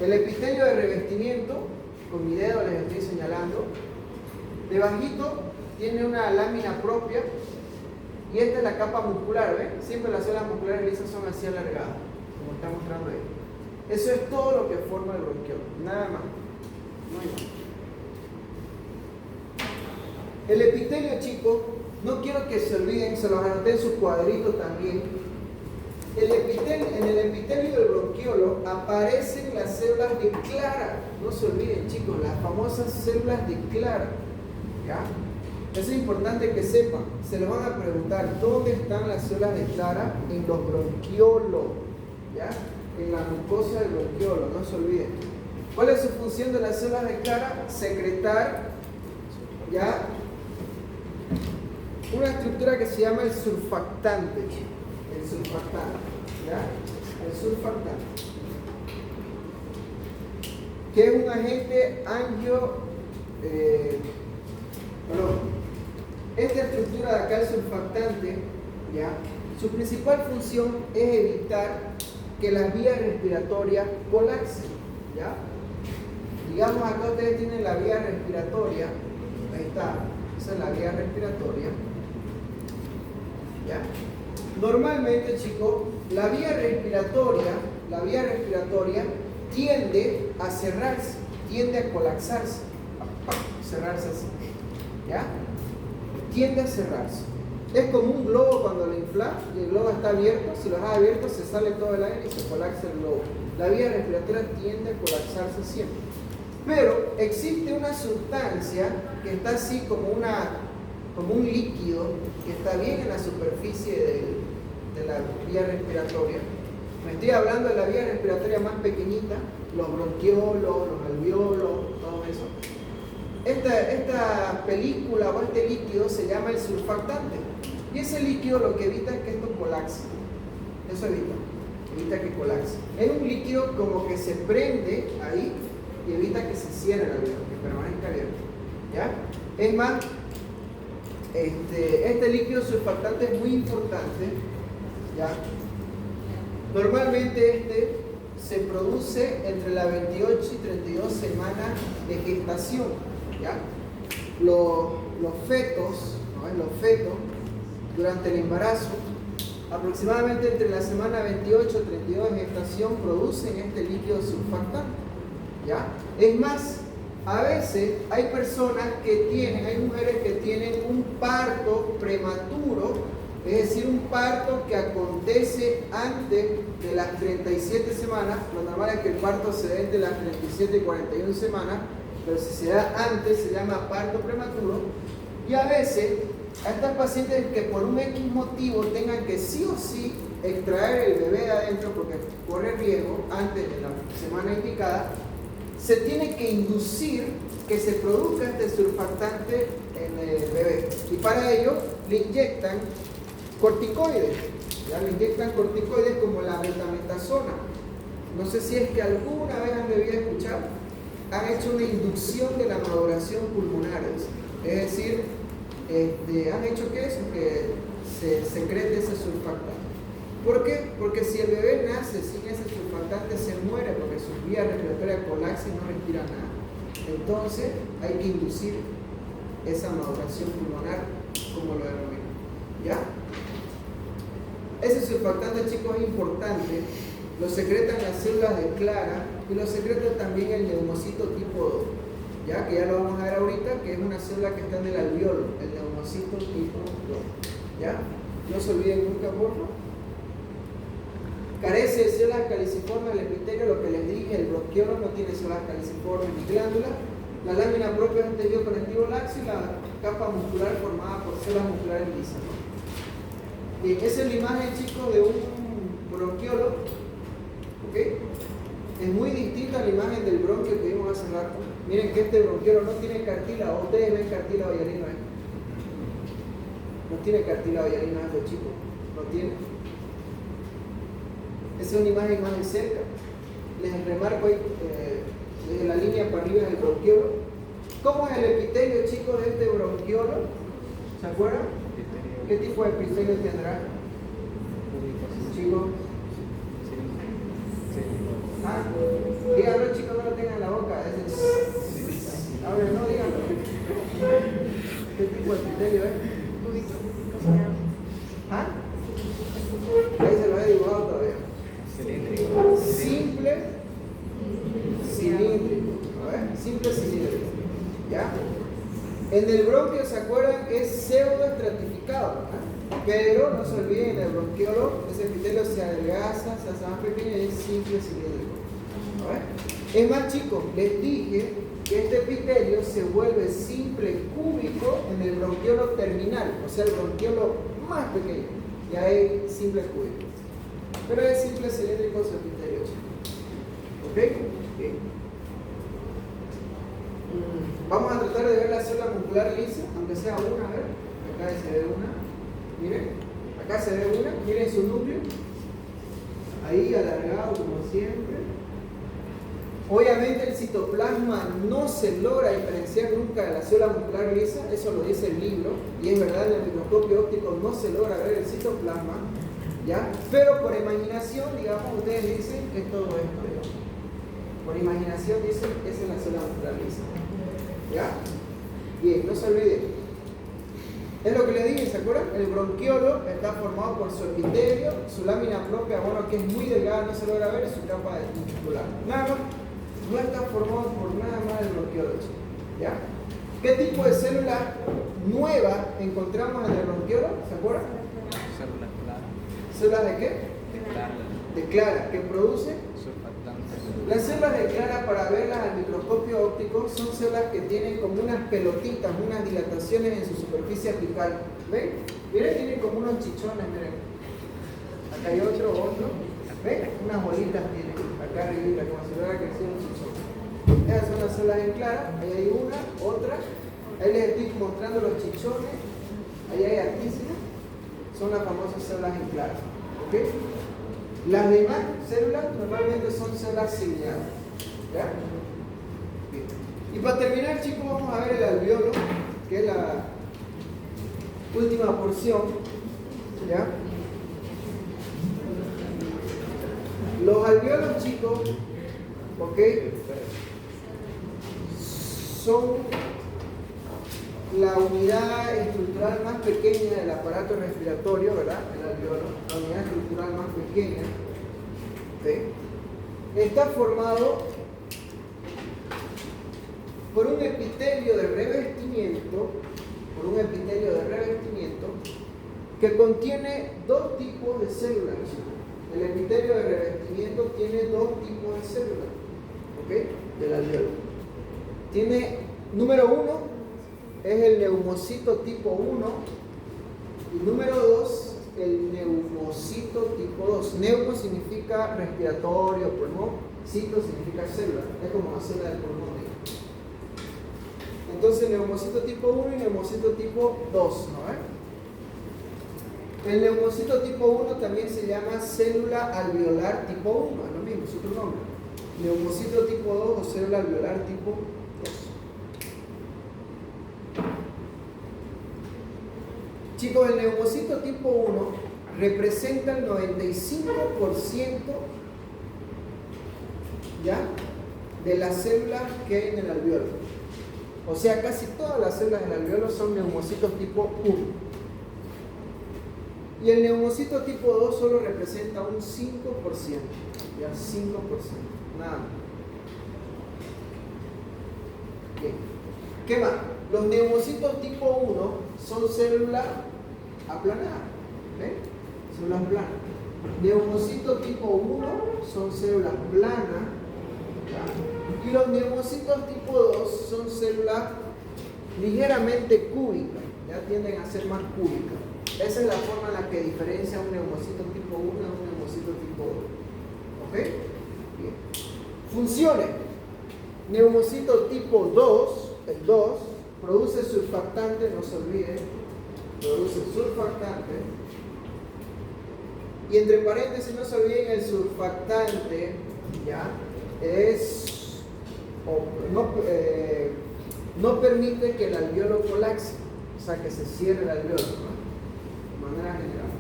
El epitelio de revestimiento, con mi dedo les estoy señalando, debajito tiene una lámina propia. Y esta es la capa muscular, ¿ven? Siempre las células musculares lisas son así alargadas, como está mostrando ahí. Eso es todo lo que forma el bronquiolo, nada más. No hay más. El epitelio, chicos, no quiero que se olviden, se los anoté en su cuadrito también. En el epitelio del bronquiolo aparecen las células de Clara. No se olviden, chicos, las famosas células de Clara. ¿Ya? Eso es importante que sepan. Se les van a preguntar, ¿dónde están las células de Clara? En los bronquiolos, ¿ya? En la mucosa del bronquiolo, no se olviden. ¿Cuál es su función de las células de Clara? Secretar, ¿ya? Una estructura que se llama el surfactante. El surfactante, ¿ya? El surfactante. Que es un agente esta estructura de acá, el surfactante, ¿ya? Su principal función es evitar que las vías respiratorias colapsen, ¿ya? Digamos, acá ustedes tienen la vía respiratoria, ahí está, esa es la vía respiratoria, ¿ya? Normalmente, chicos, la vía respiratoria tiende a cerrarse, tiende a colapsarse, cerrarse así, ¿ya? Tiende a cerrarse. Es como un globo cuando lo inflas y el globo está abierto. Si lo dejas abierto, se sale todo el aire y se colapsa el globo. La vía respiratoria tiende a colapsarse siempre. Pero existe una sustancia que está así como un líquido que está bien en la superficie de la vía respiratoria. Me estoy hablando de la vía respiratoria más pequeñita, los bronquiolos, los alveolos, todo eso. Esta película o este líquido se llama el surfactante. Y ese líquido lo que evita es que esto colapse. Eso evita que colapse. Es un líquido como que se prende ahí y evita que se cierre el alveolo, que permanezca abierto. ¿Ya? Es más, este líquido surfactante es muy importante. ¿Ya? Normalmente se produce entre las 28 y 32 semanas de gestación. ¿Ya? Los fetos, ¿no? Los fetos durante el embarazo, aproximadamente entre la semana 28 y 32 de gestación, producen este líquido surfactante. ¿Ya? Es más, A veces hay personas que tienen, hay mujeres que tienen un parto prematuro, es decir, un parto que acontece antes de las 37 semanas. Lo normal es que el parto se dé entre las 37 y 41 semanas, pero si se da antes se llama parto prematuro. Y a veces a estas pacientes que por un X motivo tengan que sí o sí extraer el bebé de adentro porque corre riesgo antes de la semana indicada, se tiene que inducir que se produzca este surfactante en el bebé. Y para ello le inyectan corticoides. ¿Ya? Le inyectan corticoides como la betamethasona. No sé si es que alguna vez han debido escuchar, han hecho una inducción de la maduración pulmonar. Es decir, han hecho que eso, que se secrete ese surfactante. ¿Por qué? Porque si el bebé nace sin ese surfactante se muere porque sus vías respiratorias colapsan y no respira nada. Entonces hay que inducir esa maduración pulmonar, como lo denominan. ¿Ya? Ese surfactante, chicos, es importante. Lo secretan las células de clara y lo secreta también el neumocito tipo 2. Ya que ya lo vamos a ver ahorita, que es una célula que está en el alveolo, el neumocito tipo 2. ¿Ya? No se olviden nunca, por favor. Carece de células caliciformes el epitelio, lo que les dije, el bronquiolo no tiene células caliciformes ni glándulas. La lámina propia es un tejido conectivo laxo y la capa muscular formada por células musculares lisas. Bien, esa es la imagen, chicos, de un bronquiolo. ¿Ok? Es muy distinta a la imagen del bronquio que vimos hace rato. Miren que este bronquiolo no tiene cartílago. Ustedes ven cartílago hialino, ¿eh? No tiene cartílago hialino, chicos. No tiene. Esa es una imagen más de cerca. Les remarco ahí, desde la línea para arriba del bronquiolo. ¿Cómo es el epitelio, chicos, de este bronquiolo? ¿Se acuerdan? ¿Qué tipo de epitelio tendrá? Chicos. Ah, díganlo, chicos, no lo tengan en la boca. Ahora no, díganlo. ¿Qué tipo de epitelio es? ¿Ah? Ahí se lo he dibujado todavía. Simple cilíndrico. A ver, simple cilíndrico. ¿Ya? En el bronquio, ¿se acuerdan? Es pseudoestratificado. Pero no se olviden, en el bronquiolo, ese epitelio se adelgaza, se hace más pequeño y es simple cilíndrico. A ver. Es más, chicos, les dije que este epitelio se vuelve simple cúbico en el bronquiolo terminal, o sea, el bronquiolo más pequeño. Y ahí simple cúbico. Pero es simple cilíndrico su epitelio, chicos. ¿Ok? Bien. Vamos a tratar de ver la célula muscular lisa, aunque sea una, a ver. Acá se ve una. Miren, acá se ve una. Miren su núcleo. Ahí alargado como siempre. Obviamente el citoplasma no se logra diferenciar nunca de la célula muscular lisa, eso lo dice el libro, y es verdad, en el microscopio óptico no se logra ver el citoplasma, ¿ya? Pero por imaginación, digamos, ustedes dicen que es todo esto, ¿ya? Por imaginación dicen que esa es la célula muscular lisa, ¿ya? Bien, no se olviden. Es lo que les dije, ¿se acuerdan? El bronquiolo está formado por su epitelio, su lámina propia, bueno, que es muy delgada, no se logra ver, y su capa muscular. Nada más. No está formado por nada más el bronquiolo, ¿ya? ¿Qué tipo de célula nueva encontramos en el bronquiolo? ¿Se acuerdan? Células claras. ¿Células de qué? De clara. De clara. ¿Qué produce? Surfactantes. Las células de clara, para verlas al microscopio óptico, son células que tienen como unas pelotitas, unas dilataciones en su superficie apical. ¿Ven? Miren, tienen como unos chichones, miren. Acá hay otro. ¿Ven? Unas bolitas tienen. Acá arriba, como si hubiera crecido un chichón. Esas son las células en clara. Ahí hay una, otra. Ahí les estoy mostrando los chichones. Ahí hay artísinas. Son las famosas células en clara. ¿Ok? Las demás células normalmente son células ciliadas. ¿Ya? Bien. Y para terminar, chicos, vamos a ver el alveolo, que es la última porción. ¿Ya? Los alveolos, chicos, ¿ok? Son la unidad estructural más pequeña del aparato respiratorio, ¿verdad? El alveolo, la unidad estructural más pequeña. ¿Ok? Está formado por un epitelio de revestimiento, que contiene dos tipos de células. El epitelio de revestimiento tiene dos tipos de células, ¿ok? Del alveolo. Tiene, número uno, es el neumocito tipo 1, y número 2, el neumocito tipo 2. Neumo significa respiratorio, pulmón, cito significa célula, es como la célula del pulmón. Entonces, neumocito tipo 1 y neumocito tipo 2, ¿no? El neumocito tipo 1 también se llama célula alveolar tipo 1, es lo mismo, es otro nombre. Neumocito tipo 2 o célula alveolar tipo 2. Chicos, el neumocito tipo 1 representa el 95%, ¿ya?, de las células que hay en el alveolo. O sea, casi todas las células del alveolo son neumocitos tipo 1. Y el neumocito tipo 2 solo representa un 5%, ya 5%, nada más. Bien. ¿Qué más? Los neumocitos tipo 1 son células aplanadas, ¿ven? Células planas. Neumocito tipo 1 son células planas, ¿ya? Y los neumocitos tipo 2 son células ligeramente cúbicas, ya tienden a ser más cúbicas. Esa es la forma en la que diferencia un neumocito tipo 1 de un neumocito tipo 2. ¿Ok? Bien. Funciones. Neumocito tipo 2, el 2, produce surfactante, no se olviden, produce surfactante. Y entre paréntesis, no se olviden, el surfactante, ¿ya?, no permite que el alveolo colapse, o sea, que se cierre el alveolo, ¿no?, de manera general.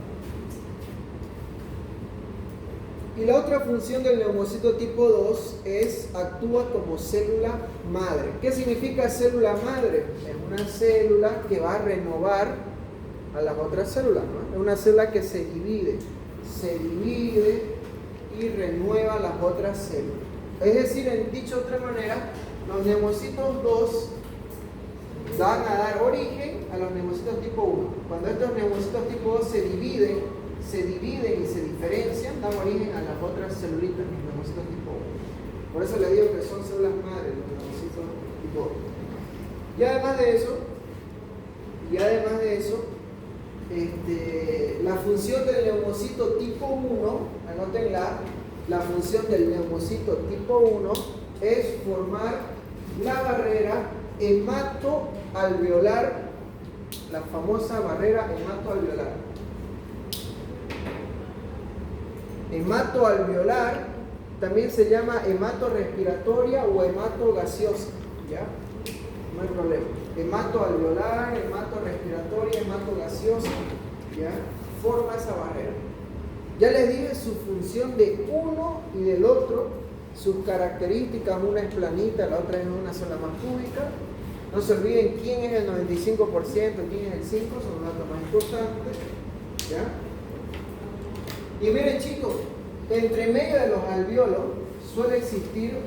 Y la otra función del neumocito tipo 2 es actúa como célula madre. ¿Qué significa célula madre? Es una célula que va a renovar a las otras células, ¿no? Es una célula que se divide y renueva las otras células. Es decir, en dicho de otra manera, los neumocitos 2 van a dar origen a los neumocitos tipo 1. Cuando estos neumocitos tipo 2 se dividen y se diferencian, dan origen a las otras celulitas, los neumocitos tipo 1. Por eso les digo que son células madres, los neumocitos tipo 2. Y además de eso, la función del neumocito tipo 1, anótenla, la función del neumocito tipo 1 es formar la barrera hematoalveolar, la famosa barrera hematoalveolar. Hematoalveolar también se llama hematorrespiratoria o hematogaseosa, ¿ya? No hay problema. Hematoalveolar, hematorrespiratoria, hematogaseosa, ¿ya?, forma esa barrera. Ya les dije su función de uno y del otro, sus características, una es planita, la otra es una sola más cúbica. No se olviden quién es el 95%, quién es el 5%, son los datos más importantes, ¿ya? Y miren, chicos, entre medio de los alveolos suele existir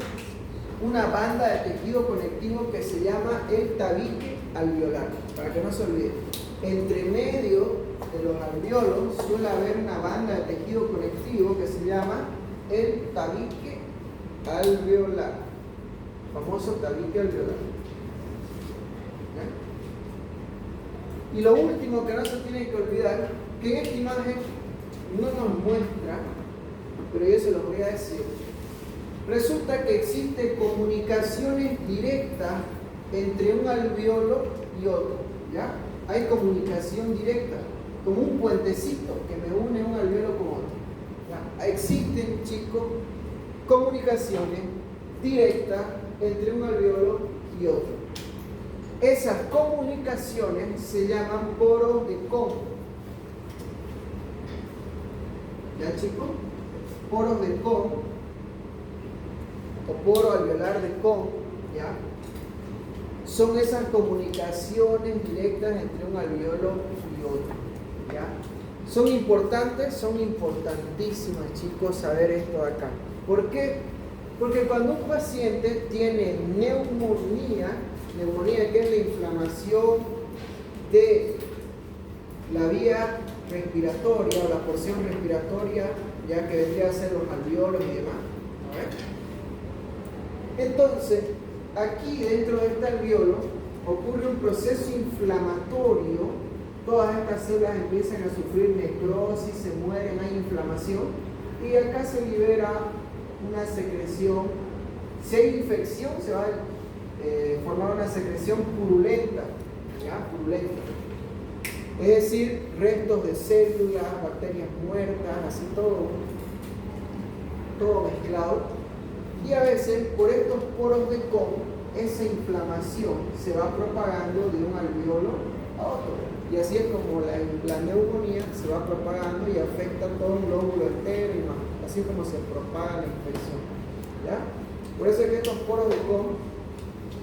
una banda de tejido conectivo que se llama el tabique alveolar, para que no se olviden. Entre medio de los alveolos suele haber una banda de tejido conectivo que se llama el tabique alveolar, famoso tabique alveolar. ¿Ya? Y lo último que no se tiene que olvidar, que en esta imagen no nos muestra, pero yo se los voy a decir. Resulta que existe comunicaciones directas entre un alveolo y otro, ¿ya? Hay comunicación directa, como un puentecito que me une un alveolo con otro, ¿ya? Existen, chicos, comunicaciones directas entre un alveolo y otro. Esas comunicaciones se llaman poros de Kohn. ¿Ya, chicos? Poros de Kohn o poro alveolar de Kohn, ¿ya? Son esas comunicaciones directas entre un alveolo y otro, ¿ya? Son importantes, son importantísimas, chicos, saber esto de acá. ¿Por qué? Porque cuando un paciente tiene neumonía que es la inflamación de la vía respiratoria o la porción respiratoria, ya que vendría a ser los alveolos y demás. Entonces, aquí dentro de este alveolo ocurre un proceso inflamatorio. Todas estas células empiezan a sufrir necrosis, se mueren, hay inflamación, y acá se libera una secreción. Si hay infección, se va a formar una secreción purulenta, ¿ya? Purulenta. Es decir, restos de células, bacterias muertas, así todo mezclado. Y a veces, por estos poros de Kohn, esa inflamación se va propagando de un alveolo a otro. Y así es como la neumonía se va propagando y afecta todo el lóbulo entero y más. Así como se propaga la infección. ¿Ya? Por eso es que estos poros de Kohn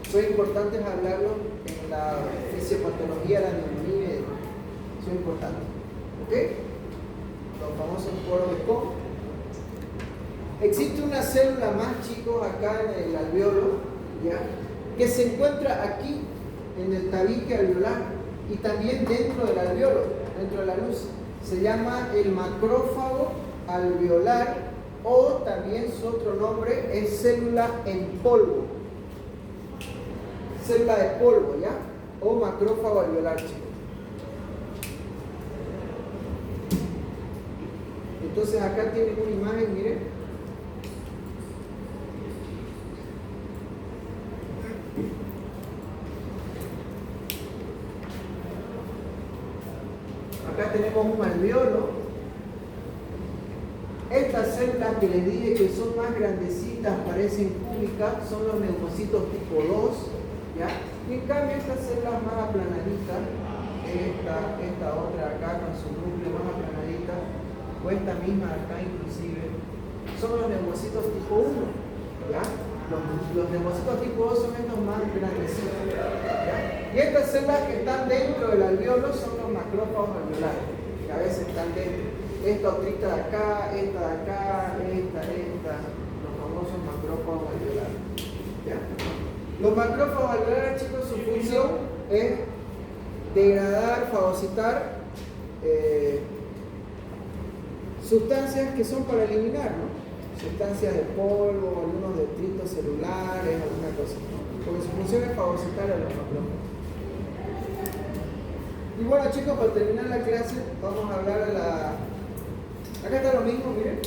son importantes hablarlos en la fisiopatología de la neumonía y demás. Son importantes. ¿Ok? Los famosos poros de Kohn. Existe una célula más, chicos, acá en el alveolo, ¿ya? Que se encuentra aquí en el tabique alveolar y también dentro del alveolo, dentro de la luz. Se llama el macrófago alveolar, o también su otro nombre es célula en polvo. Célula de polvo, ¿ya? O macrófago alveolar, chicos. Entonces acá tienen una imagen, miren. Acá tenemos un alveolo. Estas células que les dije que son más grandecitas, parecen cúbicas, son los neumocitos tipo 2, ¿ya? Y en cambio estas células más aplanaditas, esta otra acá con su núcleo más aplanadita, o esta misma acá inclusive, son los neumocitos tipo 1, ¿ya? Los neumocitos tipo 2 son estos más grandecitos, ¿ya? Y estas células que están dentro del alveolo son los macrófagos alveolares, que a veces están dentro. Esta otrita de acá, esta de acá, esta, los famosos macrófagos alveolares, ¿ya? Los macrófagos alveolares, chicos, su función es degradar, fagocitar sustancias que son para eliminar, ¿no? Sustancias de polvo, algunos detritos celulares, alguna cosa, porque su función es fagocitar a los macrófagos. Y bueno, chicos, para terminar la clase vamos a hablar a la... Acá está lo mismo, miren.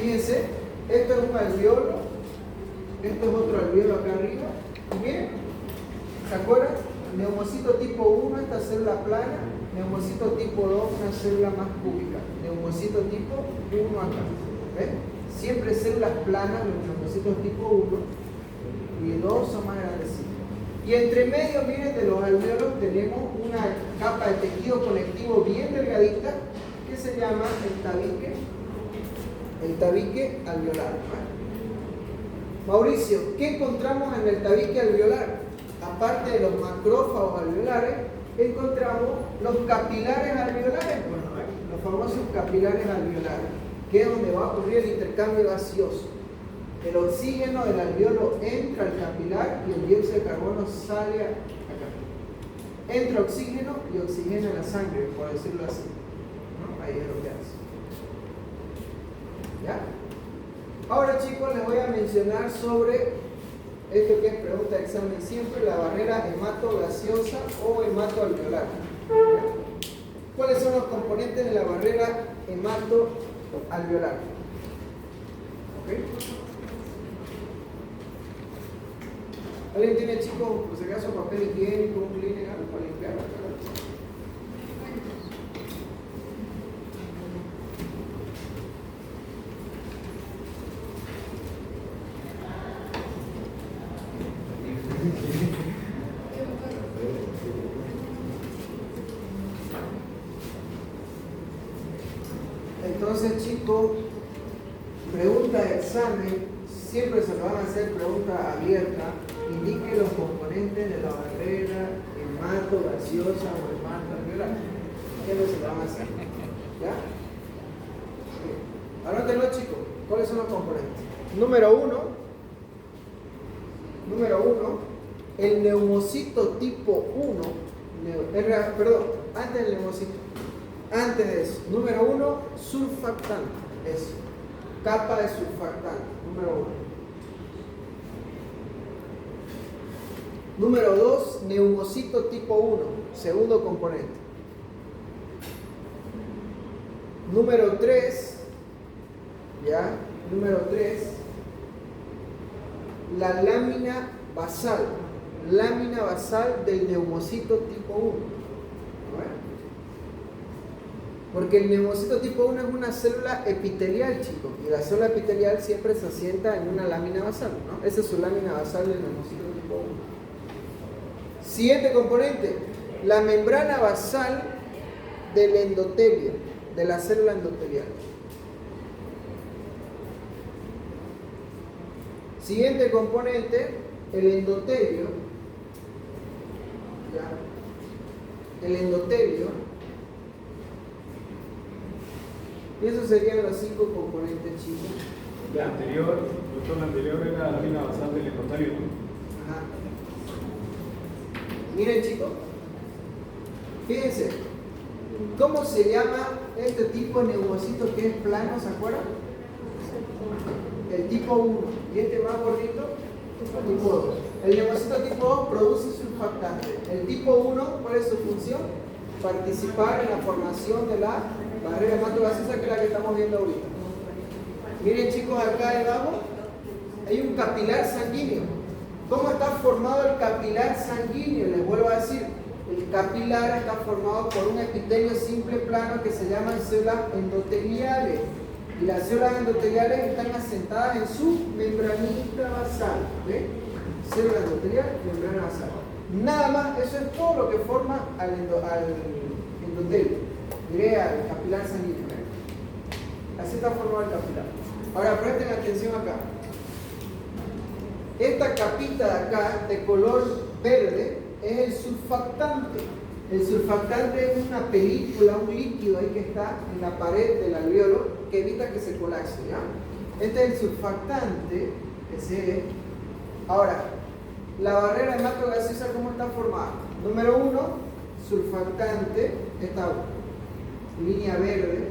Fíjense, esto es un alveolo, esto es otro alveolo acá arriba. Y miren, ¿se acuerdan? Neumocito tipo 1, esta célula plana. Neumocito tipo 2, una célula más cúbica. Neumocito tipo 1 acá. ¿Ven? Siempre células planas, los neumocitos tipo 1. Y 2 son más grandecitos. Y entre medio, miren, de los alveolos tenemos una capa de tejido conectivo bien delgadita que se llama el tabique alveolar. Mauricio, ¿qué encontramos en el tabique alveolar? Aparte de los macrófagos alveolares, encontramos los capilares alveolares, los famosos capilares alveolares, que es donde va a ocurrir el intercambio gaseoso. El oxígeno del alveolo entra al capilar y el dióxido de carbono sale acá. Entra oxígeno y oxigena la sangre, por decirlo así, ¿no? Ahí es lo que hace. ¿Ya? Ahora, chicos, les voy a mencionar sobre esto que es pregunta de examen siempre, la barrera hematogaseosa o hematoalveolar. ¿Ya? ¿Cuáles son los componentes de la barrera hematoalveolar? ¿Ok? ¿Alguien tiene, chicos, por si acaso, papel higiénico, un cleaner, algo para limpiar la cara? Entonces, chicos, pregunta de examen, siempre se lo van a hacer pregunta abierta. Indique los componentes de la barrera hematogaseosa o hematoalveolar. ¿Qué es lo que se lo van a hacer? ¿Ya? Anótenlo, chicos. ¿Cuáles son los componentes? Número uno, el neumocito tipo 1, antes del neumocito, antes de eso, número 1, surfactante, eso, capa de surfactante, número 1. Número 2, neumocito tipo 1, segundo componente. Número 3, ¿ya? Número 3, la lámina basal del neumocito tipo 1. Porque el neumocito tipo 1 es una célula epitelial, chicos, y la célula epitelial siempre se asienta en una lámina basal, ¿no? Esa es su lámina basal del neumocito tipo 1. Siguiente componente, la membrana basal del endotelio, de la célula endotelial. Siguiente componente, el endotelio. ¿Ya? El endotelio. Y esos serían los 5 componentes, chicos. La anterior, doctor, la anterior era la lámina basal del endotelio, ¿no? Ajá. Miren, chicos, fíjense, ¿cómo se llama este tipo de neumocito que es plano, se acuerdan? El tipo 1. Y este más gordito, tipo 2. El neumocito tipo 2 produce surfactante. El tipo 1, ¿cuál es su función? Participar en la formación de la barrera hematogaseosa, que es la que estamos viendo ahorita. Miren, chicos, acá debajo hay un capilar sanguíneo. ¿Cómo está formado el capilar sanguíneo? Les vuelvo a decir, el capilar está formado por un epitelio simple plano que se llaman células endoteliales. Y las células endoteliales están asentadas en su membranita basal. ¿Ve? Célula endotelial, membrana basal. Nada más, eso es todo lo que forma al endotelio. Diré al capilar sanguíneo. Así está formado el capilar. Ahora presten atención acá. Esta capita de acá, de color verde, es el surfactante. El surfactante es una película, un líquido ahí que está en la pared del alveolo que evita que se colapse, ¿ya? Este es el surfactante, ese es. Ahora, la barrera hematogaseosa, ¿cómo está formada? Número 1, surfactante, esta línea verde,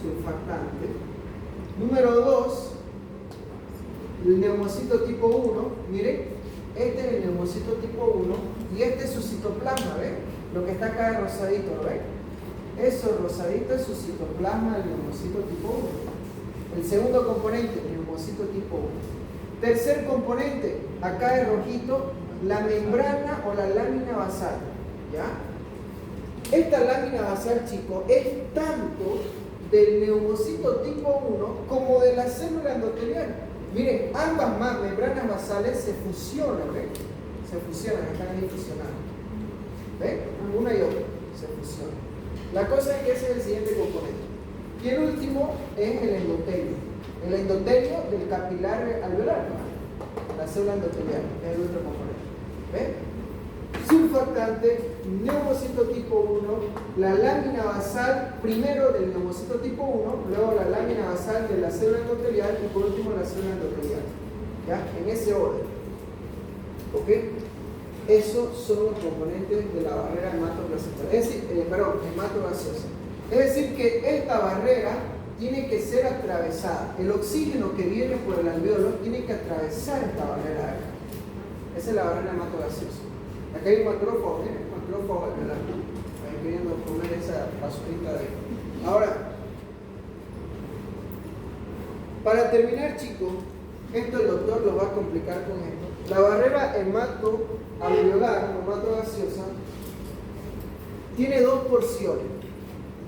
surfactante. Número 2, el neumocito tipo 1, miren, este es el neumocito tipo 1 y este es su citoplasma, ¿ven? Lo que está acá es rosadito, ¿lo ven? Eso rosadito es su citoplasma del neumocito tipo 1. El segundo componente, neumocito tipo 1. Tercer componente, acá es rojito, la membrana o la lámina basal, ¿ya? Esta lámina basal, chicos, es tanto del neumocito tipo 1 como de la célula endotelial. Miren, ambas membranas basales se fusionan, ¿ven? Se fusionan, están ahí fusionadas. ¿Ven? Una y otra se fusionan. La cosa es que ese es el siguiente componente. Y el último es el endotelio. El endotelio del capilar alveolar, ¿no? La célula endotelial, es el otro componente. ¿Ven? Surfactante, neumocito tipo 1, la lámina basal primero del neumocito tipo 1, luego la lámina basal de la célula endotelial y por último la célula endotelial. ¿Ya? En ese orden. ¿Ok? Esos son los componentes de la barrera hematogaseosa. Es decir, hematogaseosa. Es decir, que esta barrera tiene que ser atravesada. El oxígeno que viene por el alveolo tiene que atravesar esta barrera de acá. Esa es la barrera hematogaseosa. Acá hay un macrófago, ¿eh? Macrófago alveolar. Ahí queriendo comer esa basurita de ahí. Ahora, para terminar, chicos, esto el doctor lo va a complicar con esto. La barrera hematoalveolar, hematogaseosa, tiene dos porciones.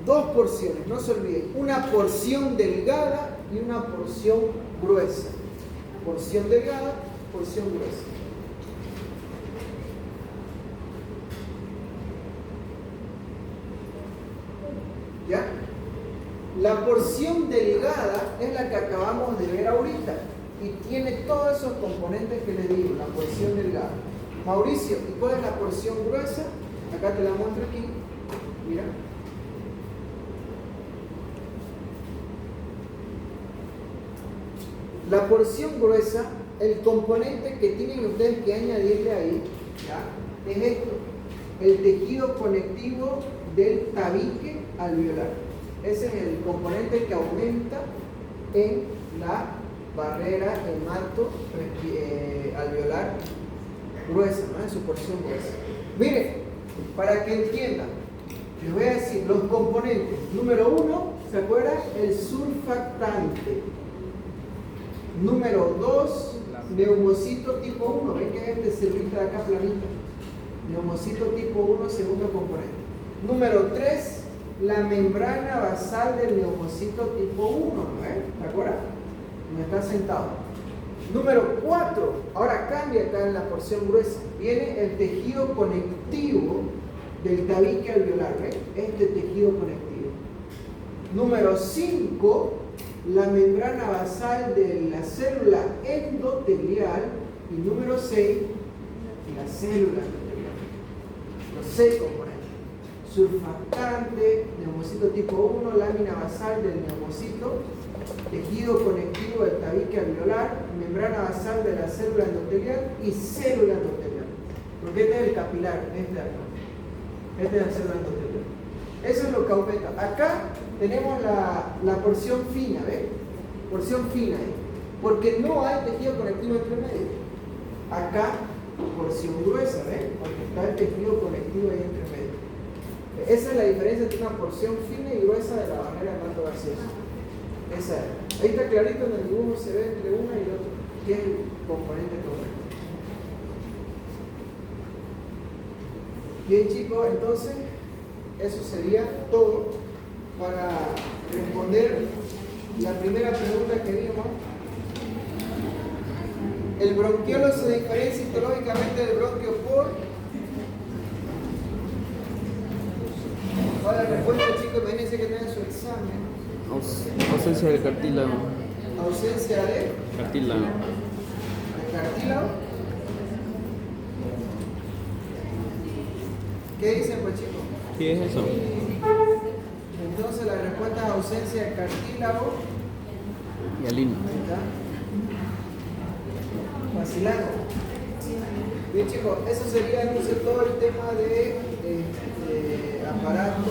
Dos porciones, no se olviden. Una porción delgada y una porción gruesa. Porción delgada, porción gruesa. ¿Ya? La porción delgada es la que acabamos de ver ahorita y tiene todos esos componentes que les digo, la porción delgada. Mauricio, ¿y cuál es la porción gruesa? Acá te la muestro aquí. Mira. La porción gruesa, el componente que tienen ustedes que añadirle ahí, ¿ya? Es esto, el tejido conectivo del tabique alveolar. Ese es el componente que aumenta en la barrera, el manto alveolar gruesa, ¿no? En su porción gruesa. Miren, para que entiendan, les voy a decir los componentes. Número 1, ¿se acuerdan? El surfactante. Número 2, neumocito tipo 1. ¿Ven que es este cerrito de acá planito? Neumocito tipo 1, segundo componente. Número 3, la membrana basal del neumocito tipo 1. ¿No? ¿Se acuerdan? No está sentado. Número 4, ahora cambia acá en la porción gruesa. Viene el tejido conectivo del tabique alveolar. ¿Ven? Este tejido conectivo. Número 5, la membrana basal de la célula endotelial. Y número 6, la célula endotelial. Los 6 componentes. Surfactante, neumocito tipo 1, lámina basal del neumocito, tejido conectivo del tabique alveolar, membrana basal de la célula endotelial y célula endotelial. Porque este es el capilar, este de acá. Este es la célula endotelial. Eso es lo que aumenta. Acá tenemos la porción fina, ¿ves? Porción fina ahí. Porque no hay tejido conectivo entre medio. Acá, porción gruesa, ¿ves? Porque está el tejido conectivo ahí entre medio. Esa es la diferencia entre una porción fina y gruesa de la barrera de manto gaseoso. Esa es. Ahí está clarito en el dibujo, se ve entre una y otra, que es el componente correcto. Bien, chicos, entonces eso sería todo para responder la primera pregunta que vimos. El bronquiolo se diferencia histológicamente del bronquio por... Ahora respuesta, chicos, imagínense que tengan su examen. Ausencia del cartílago. Ausencia de Cartílago. cartílago. ¿Qué dicen, pues, chicos? ¿Qué es eso? Entonces la respuesta es ausencia de cartílago. Hialina. Ahí está. Vacilando. Bien, chicos, eso sería entonces todo el tema de aparato